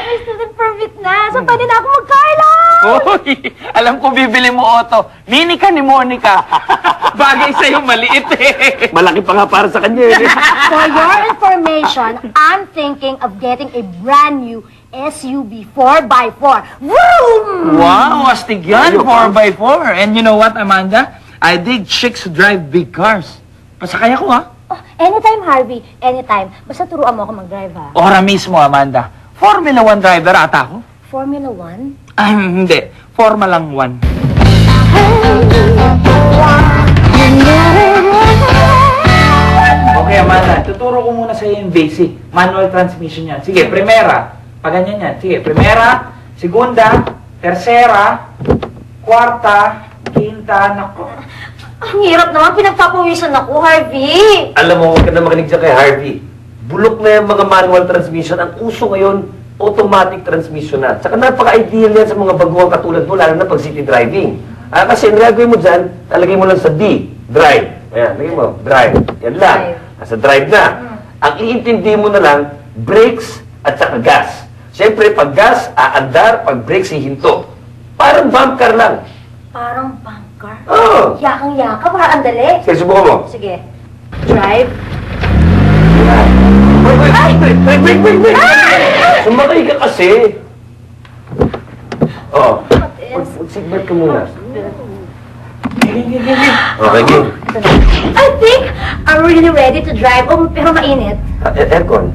may student permit na. So, pwede na ako mag-Carlo! Uy, alam ko bibili mo auto. Mini ka ni Monica. Bagay sa'yo, maliit eh. Malaki pa nga para sa kanya eh. For your information, I'm thinking of getting a brand new SUV 4x4. Vroom! Wow, astig yan, 4x4. And you know what, Amanda? I dig chicks who drive big cars. Pasakay ako, ha? Oh, anytime, Harvey. Anytime. Basta turuan mo ako mag-drive, ha? Ora mismo, Amanda. Formula 1 driver ata ako. Formula 1? Ay, hindi. Forma lang 1. Okay, Amanda. Tuturo ko muna sa'yo yung basic. Manual transmission yan. Sige, primera. Paganyan yan. Sige, primera, segunda, tercera, kwarta, quinta, nako. Ang hirap naman. Pinagpapawisan ako, Harvey. Alam mo, huwag ka na makinig dyan kay Harvey. Bulok na yung mga manual transmission. Ang uso ngayon, automatic transmission na. Tsaka napaka-ideal yan sa mga baguang katulad mo, lalo na pag city driving. Kasi ang gagawin mo dyan, talagay mo lang sa D, drive. Ayan, lagay mo, drive. Yan lang. Nasa drive na. Ang iintindi mo na lang, brakes at saka gas. Siyempre, pag gas, aandar, pag brakes, hihinto. Parang bump car lang. Parang bunker? Oo. Yakang-yaka, para andali. Sige, subukan mo. Sige. Drive. Wait! Sumakay ka kasi. Oo. Mag-seatbelt ka muna. Okay, game. I think I'm really ready to drive. Oh, pero mainit. Aircon.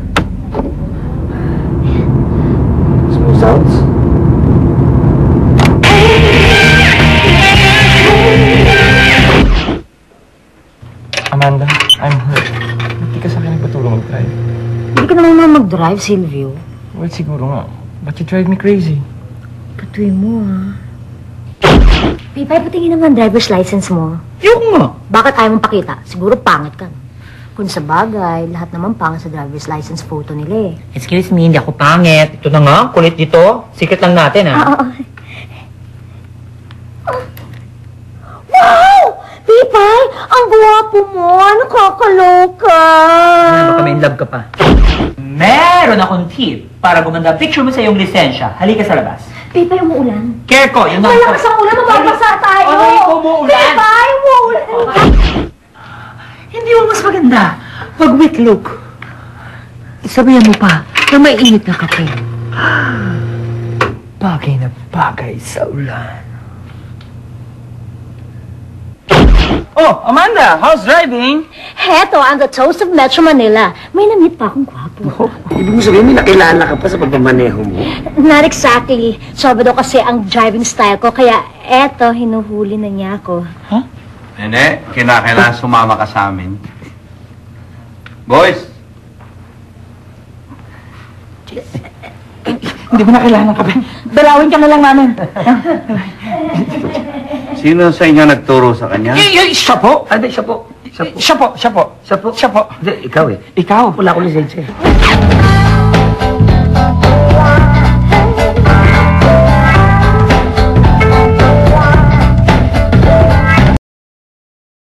Smooth sounds. Amanda, I'm hurt. Hindi ka sa akin nagpatulong mag-drive. Hindi ka naman mag-drive, Silvio. Well, siguro nga. But you drive me crazy. Patuloy mo, ha? Pipay, patingin naman driver's license mo. Yung nga. Bakit ayaw mong pakita? Siguro pangit ka. Kung sa bagay, lahat naman pangit sa driver's license photo nila eh. Excuse me, hindi ako pangit. Ito na nga, kulit dito. Secret lang natin, ha? Wow! Pipay, ang guwapo mo. Nakakaloka. Baka may in love ka pa. Meron akong tip para gumanda picture mo sa iyong lisensya. Halika sa labas. Pipay, umuulan. Kerko, yung Malakas ang ulan, mababasa tayo. Aray ko, umuulan. Pipay, umuulan. Hindi mo mas maganda. Mag-wait look. Isabihan mo pa na may init na kape. Bagay na bagay sa ulan. Oh, Amanda, how's driving? Heto, ang the toast of Metro Manila. May na-meet pa akong gwapo. Ibig mo sabihin, may nakilala ka pa sa pagmamaneho mo? Not exactly. Sabado kasi ang driving style ko, kaya eto, hinuhuli na niya ako. Huh? Nene, kinakailangan sumama ka sa amin. Boys! Hindi mo na kailangan kape. Dalawin ka na lang namin. Sino sa inyo nagturo sa kanya? Siya po. Hindi, siya po. Siya po. Siya po. Siya po. Siya po. Hindi, ikaw eh. Ikaw. Wala akong lisensya eh.